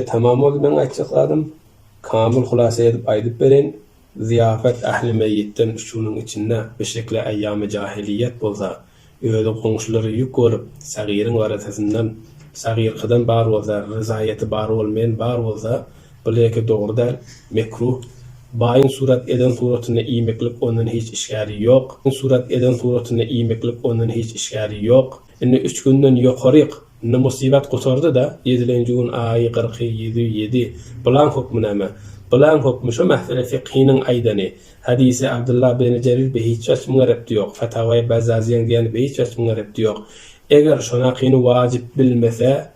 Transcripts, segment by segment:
Tamam oldu ben açıkladım. Kamil hulasa edip aydıp beren ziyafet ahli meyyitten şunun içinde beşikle eyyam-ı cahiliyet bolsa öyle komşuları yük görüp sagirin varatasından sagirkıdan bar bolsa rızayeti bar olmayan bar bolsa bileki doğrudan mekruh bayın surat eden suratına iymeklik onun hiç işgari yok. Surat eden suratına iymeklik onun hiç işgari yok. 3 günden yukarı ne musibet kotardı da 7-cüğün ayı 47 bulan hukmuna ama bulan hukmu şu mahfile fiqhinin aydani hadisi Abdullah bin Cerir be hiç açmıngırıptı yok fatavayı Bazzaziyan diyen be hiç açmıngırıptı yok eğer şuna qini vacip bilmese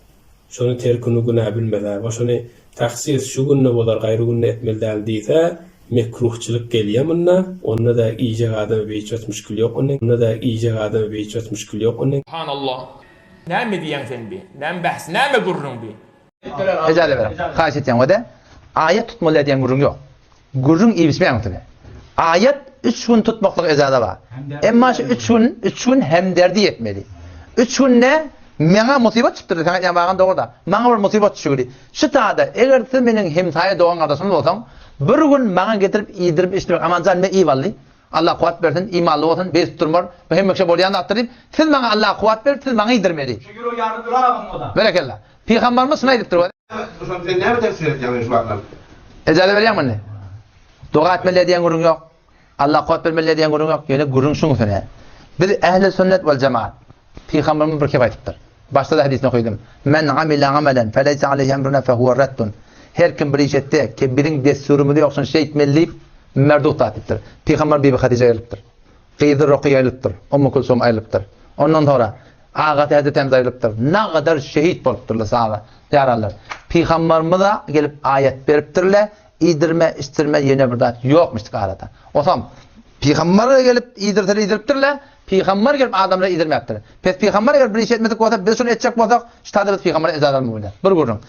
şunu terkunu günah bilmese ve şunu taksis şu günne bolar gayrı günne etmeli deyse mekruhçılık geliyor bununla onunla da iyice adamı be hiç açmışkül yok onunla da iyice adamı be hiç açmışkül yok Subhanallah. Näme diýen sen bi? Näme bahs, näme gurrun bi? Ejale berem. Haýyş etýän wada ayet tutmaly diýen gurrun ýok. Gurrun iýbismeýän tabi. Ayet 3 gün tutmaklyk ejada bar. Emma şu 3 gün hemderdi etmeli. 3 gün ne? Meňe musibet çypdyr. Sen aýan bagan dogda. Maňa bir musibet çykydy. Şu taýda eger sen meniň hemsaýa dogan gadaşym bolsaň, bir gün maňa getirip iýdirip işlemek amanjan me iýbally. Allah kuvat versin, imanlı olsun, bez tutturmur, mühim bolyan attırayım. Siz bana Allah kuvat ver, siz bana yedirmeli. Şükür o yarın durarım o da. Berekallah. Peygamberimiz şuna edip durur. Sen ne tefsir edeceğim şu baklar? Ecale vereyim mi? Dua etmeli diyen gurun yok. Allah kuvat vermeli diyen gurun yok. Yani gurun şunu söyle. Biz ehl-i sünnet vel cemaat. Peygamberimiz bir kez aytıptır. Başta da hadisini koydum. Men amile amelen feleyse aleyhi emruna fehuve reddun. Her kim bir iş etti ki birin desturumunu yoksun şey etmeliyip merdut atiptir. Peygamber Bibi Hatice ayılıptır. Qeydir Ruqiyye ayılıptır. Ummu Kulsum ayılıptır. Ondan sonra Ağat Hazretimiz ayılıptır. Ne kadar şehit boluptırlar sahaba. Yararlar. Peygamberimiz da gelip ayet beriptirler. İdirme, istirme yine bir zat yokmuştuk arada. O zaman Peygamber gelip idiriptirler. Peygamber gelip adamlara idirmeptir. Peygamber gelip bir iş etmedik olsa biz şunu edecek bolsak ştada biz Peygamber'e ezadan boylar. Bir gurun.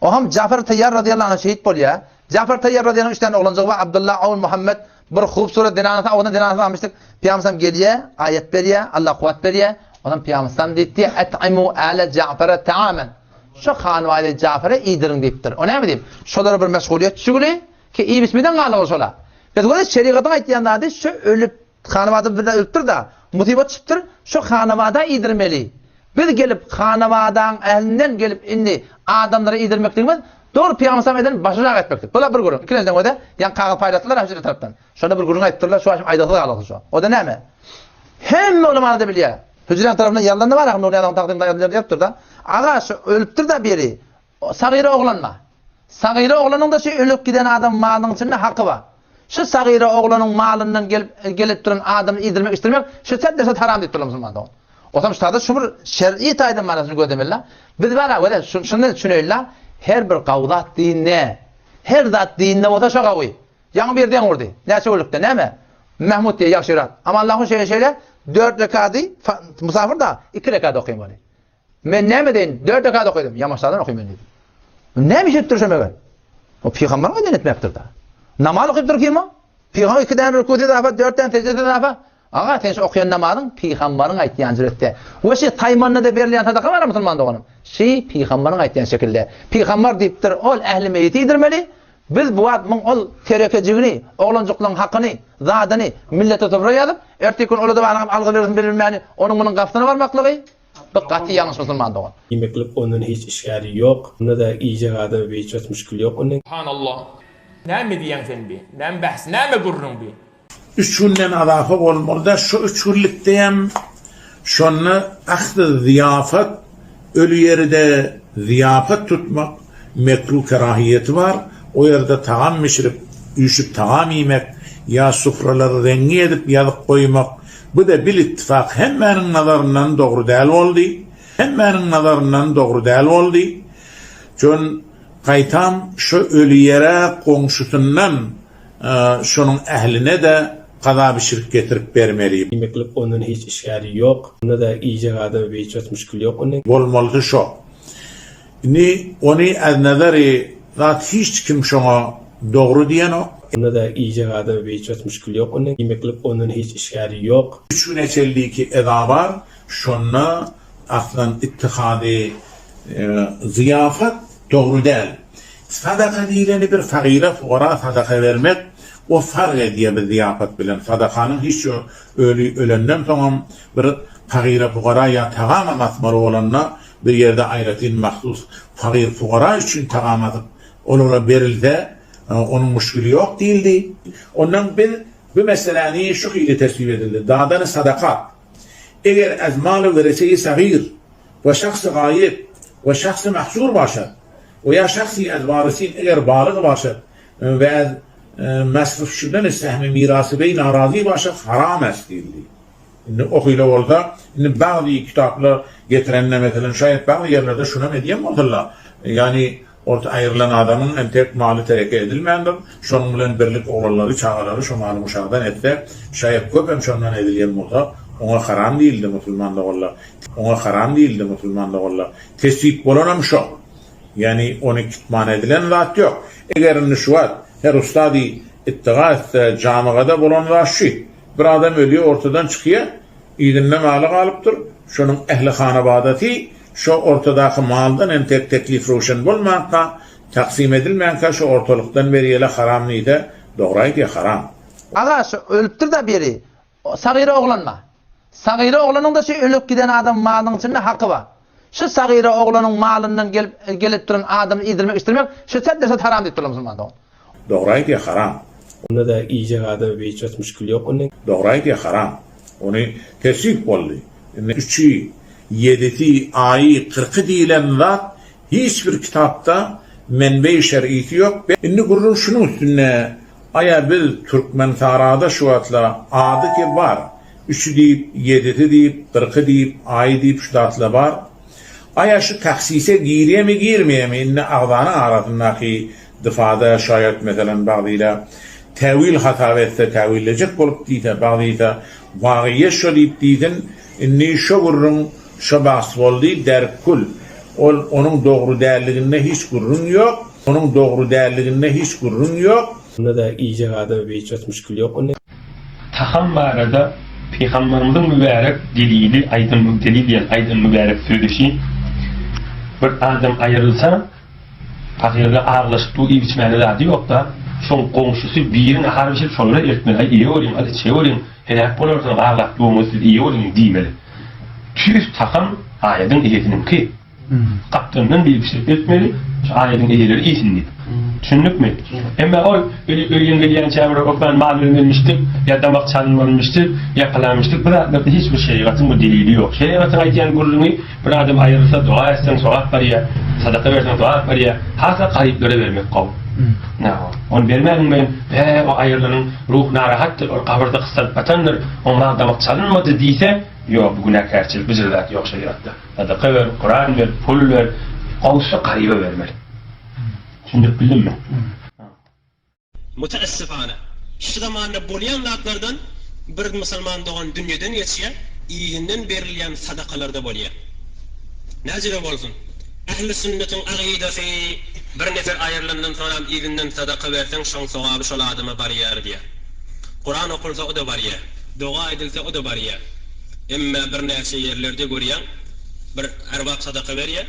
O ham Cafer Tayyar radıyallahu anh şehit bolýar. Cafer Tayyar radıyallahu anh 3 tane oğlancağı var. Abdullah Avun Muhammed bir hubsurat dinanata ona dinanata almıştık. Peygamber gelýär, ayet berýär, Allah kuvat berýär. Ondan Peygamber diýdi: "Et'imu ala Cafer'e ta'amen." Şu hanwayly Cafer'e iýdirin diýipdir. O näme diýip? Şolara bir meşguliyet şugly ki iyi bismiden galyp şolar. Biz böyle şeriatyň aýtýanda şu ölüp hanwada bir ölüpdir da musibet çypdyr. Şu hanwada iýdirmeli. Biz gelip hanwadan ehlinden gelip indi adamlara iýdirmek diýmez. Doğru Peygamber eden başına etmektir. Bula bir gurun. İkinizden o da yan kağı paylaştılar hemşire taraftan. Şunda bir gurun ayttılar şu aşım aydatı alalı şu. O da näme? Hem ulema da bilýär. Hücre tarafından yalanlar var ya Nuriye'nin takdimde yalanlar yaptır da. Ağa şu ölüptür da biri. Sagire oğlanma. Sagire oğlanın da şu ölüp giden adam malının içinde hakkı var. Şu sagire oğlanın malından gelip duran adamı idirmek istirmek şu seddesi haram deyip durlar Müslümanlar. O zaman şu şu bir şer'i taydın manasını gördümeler. Biz var öyle şunu düşünüyorlar. Her bir kavdat dinne, her zat dinne olsa şu kavga. Yan bir den ordu. Näçe ölükde näme? Mahmud diye yakşırat. Ama Allah'ın şeyle 4 rekatı musafir da 2 rekat okuyayım bari. Men näme deyin? 4 rekat okuyordum. Yamaçlardan okuyayım dedim. Näme şet durşamagan? O peygamber gaden etmektir da. Namaz okuyup dur kim o? Peygamber 2 tane rükû edip 4 tane secde edip ağa sen okuyan namazın peygamberin aytýan jüretde. O şey taýmanna da berilýän sadaka var musulman doganım. Şey peygamberin aytýan şekilde. Peygamber diýipdir, ol ähli meýit iýdirmeli. Biz bu adamyň ol terekejigini, oglanjyklaryň hakyny, zadyny millete topra ýazyp, erteki gün olada algy bersin berilmäni, onuň munyň gaftyna barmaklygy bir gaty ýalňyş musulman dogan. Yemeklik onun hiç işgari yok. Onda da iyice adamı bir hiç müşkül yok onun. Subhanallah. Näme diýen sen bi? Näme bahs, näme gurrun bi? 3 günden adafı olmalı şu 3 günlükteyim şunu ahdı ziyafet ölü yerde ziyafet tutmak mekruh kerahiyeti var o yerde taam mişirip üşüp taam yemek ya sufraları rengi edip yazıp koymak bu da bir ittifak hemmenin nazarından doğru değil oldu çün kaytam şu ölü yere komşusundan şunun ehline de kaza bir şirk getirip vermeliyim. Yemeklik onun hiç işgari yok. Onda da iyice adamı bir hiç müşkül yok onun. Olmalı şu. Onu az nazari zat hiç kim şuna doğru diyen o. Onda da iyice adamı bir hiç müşkül yok onun. Yemeklik onun hiç işgari yok. 3 güne çeldiği ki eda var. Şuna aslan ittihadi ziyafet doğru değil. sadaka dileni bir fakire fukara sadaka vermek o fark ediyor bir ziyafet bilen. Sadakanın hiç ölenden tamam bir fakire fukara ya tağama masmarı olanla bir yerde ayretin mahsus fakir fukara için tağam atıp onlara verilde onun müşkülü yok değildi. Ondan bir meseleni şu ile tesbih edildi. Dağdan sadakat. Eğer az malı vereceği sagir ve şahsı gayip ve şahsı mahzur başlar ve ya şahsi az varisin eğer balık başlar ve masraf şundan sehmi mirası beyin arazi başlar haram estildi. Okuyla orada bazı kitaplar getirenler mesela şayet bazı yerlerde şuna ne diyeyim oldular. Yani orta ayrılan adamın en tek malı tereke edilmeyendir. Şunun bilen birlik oğulları, çağaları şu malı muşahdan etse şayet köpem şundan edilyen olsa ona haram değildi Müslümanlık valla. Ona haram değildi Müslümanlık valla. Tesbih bulunamış o. Yani onu kitman edilen zat yok. Eğer nüşvat her ustadi ittiğaz camiada bulunan şu. Bir adam ölüyor ortadan çıkıyor. İdinle malı kalıptır. Şunun ehli hanabadati şu ortadaki maldan en tek teklif roşen bulmakta taksim edilmeyenka şu ortalıktan beriyle haram neydi? Doğraydı ya haram. Aga şu ölüptür da biri. Sagire oğlanma. Sagire oğlanın da şu ölüp giden adam malının içinde hakkı var. Şu sagire oğlanın malından gelip duran adamı idirmek istirmek şu seddesat haram deyip durur Müslüman'da. Doğraydı ya haram. Onda da iyice adam bir hiç müşkül yok onun. Doğraydı ya haram. Onu tesbih bollu. 3'ü 7'ti ayı 40'ı diyilen zat hiçbir kitapta menbe-i şer'iyeti yok. Şimdi kurulun şunun üstüne aya bir Türkmen tarihada şu atla adı ki var. 3'ü deyip, 7'ti deyip, 40'ı deyip, ayı deyip şu atla var. Aya şu taksise giriye mi girmeye mi? İnne ağdana aradındaki dıfada şayet mesela bazıyla tevil hata etse tevillecek olup deyte bazıyla vagiye şu deyip deytin inni şu gurrun şu basbol değil derkul. Onun doğru değerliğinde hiç gurrun yok. Onun doğru değerliğinde hiç gurrun yok. Onda da iyice adam bir hiç müşkül yok onun. Taham barada Peygamberimizin mübarek diliyle aydın dili diyen aydın mübarek söyleşi bir adam ayrılsa fakirle ağırlaştığı iyi biçimleri adı yok da son komşusu birini harbiçil sonra ertmeli iyi olayım hadi şey olayım helak olursan ağırlaştığımız iyi olayım demeli. Tüz takım ayetin ehitinin ki kaptanından bir pişirip etmeli ayetin ehitleri iyisin düşündük mü? Ama o öyle diyen çevre oktan malum vermiştik ya damak çalınmıştır yakalanmıştık bırakmadı hiçbir şeriatın bu delili yok. Şeriatın ayetiyen gururunu bir adam ayrılsa dua etsen sevap var ya sadaka versen sevap var ya hasa gariplere vermek kavm. Onu vermeyin ben o ayrılanın ruh narahattır o kabirde kısalt batandır onlar damak çalınmadı deyse yok bu günahkarçılık bıcırdak yok şeriatta. Sadaka ver, Kur'an ver, pul ver kavsa garibe vermeli. Şimdi bildin mi? Müteessifane. Şu zamanında bolayan zatlardan bir Müslüman doğan dünyadan geçiyor, iyinden verilen sadakalarda boluyor. Necire bolsun? Ehl-i sünnetin aqidesi bir nefer ayrılandan sonra iyinden sadaka versen şon sevabı şol adama bariyar diye. Kur'an okulsa o da bariyar. Dua edilse o da bariyar. Emme bir nefer yerlerde görüyen bir erbab sadaka veriyor.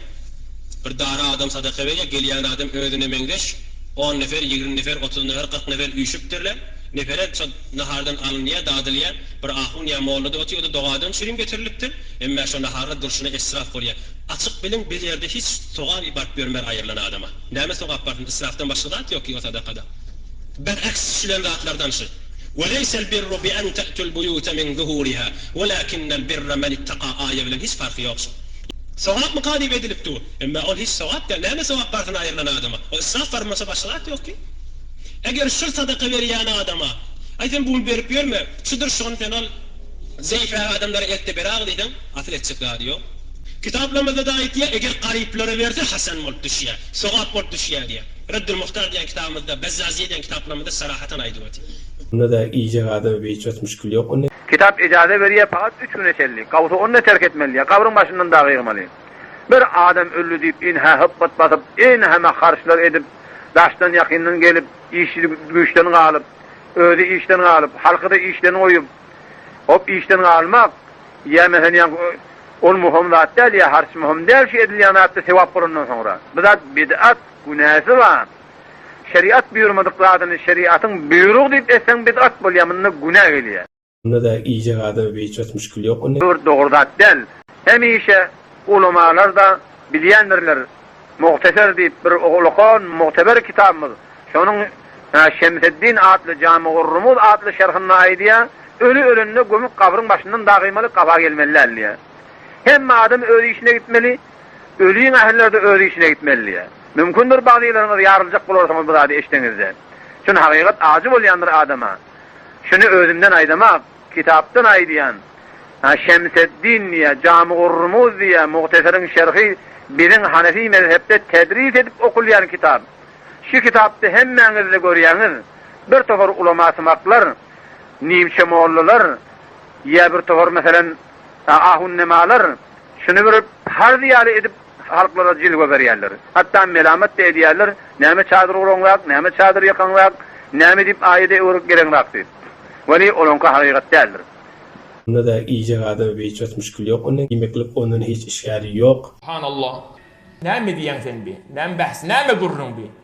Bir dara adam sadaka veriyor, geliyen adam özüne mengeş, 10 nefer, 20 nefer, 30 nefer, 40 nefer üyüşüptürler. Nefere nahardan alınıya, dadılıya, bir ahun ya moğluda otuyor da doğadan şirin getiriliptir. Emme şu naharda duruşuna israf koruyor. Açık bilin bir yerde hiç soğan ibart görmer ayrılan adama. Neyme soğan barın, israftan başka zat yok ki o sadakada. Beraks şilen zatlardan şey. وَلَيْسَ الْبِرُّ بِأَنْ تَأْتُوا الْبُيُوتَ مِنْ ظُهُورِهَا وَلَكِنَّ الْبِرَّ مَنِ اتَّقَى ayet bilen hiç farkı yoksa. Sevap mı kadip edilip dur? Ama o hiç sevap değil. Neyme sevap barkına ayrılan adama? O israf varmasa başlat yok ki. Eğer şu sadaka veriyen adama, ayten bunu verip görme, şudur şun fenal, zayıf adamları ette berağı dedim, afil edecekler diyor. Kitaplamada da ait ya, eğer garipleri verdi, hasen mult düşüyor, sevap mult düşüyor diye. Reddül Muhtar diyen kitabımızda, Bezzaziye diyen kitaplamada sarahatan ayduvati. Onda da iyice adam bir hiç müşkül yok onun. Kitap icazə veriyor fakat 3 gün eşelli. Kavsu onu terk etmeli. Kabrın başından dağı yığmalı. Bir adam ölü deyip inha hıppat basıp inha karşılar edip daştan yakından gelip işi güçten alıp özü işten alıp halkı da işten oyup hop işten almak yemen yani on muhim zat değil ya harç muhim değil şey edilen hatta sevap bundan sonra. Bu da bid'at günahı var. şeriat buyurmadıklarını şeriatın buyruğu deyip esen bid'at bolýamyny günah gelýär. Bunda da iyice adam bir hiç müşkül yok. Onu Doğrudan del. Hemişe ulamalar da bilýändirler. Muhteser deyip bir oğlukon muhteber kitabımız. Şonun Şemseddin adlı Cami-ur Rumuz adlı şerhine aydiya ölü ölünne gömüp kabrın başından dağıymalı kafa gelmeliler diye. Hem adam ölü işine gitmeli, ölüyün ahiller de ölü işine gitmeli. Mümkündür bazılarınız yarılacak bulursanız bu da eştenizde. Şunu hakikat acı bolyandır adama. Şunu özümden aydamak, kitaptan aydiyan. Şemseddin diye, Cami-ur Rumuz diye, Muhteser'in şerhi birin Hanefi mezhepte tedris edip okulayan kitap. Şu kitapta hemmenizde görýäňiz bir tohur ulamasymaklar, nimçe mollalar, ya bir tohur meselen ahunnimalar, şunu bir har diyali edip halklara jilwe berýärler. Hatta melamet de edýärler, näme çadır uranlak, näme çadır yakanlak, näme dip aýyda öwrük gerenlak diýip. Weli olonka hakikat däldir. bunda da iyice adam bir hiç müşkül yok. Onun yemeklik onun hiç işgari yok. Subhanallah. Näme diýen sen bi? Näme bahs, näme gurrun bi?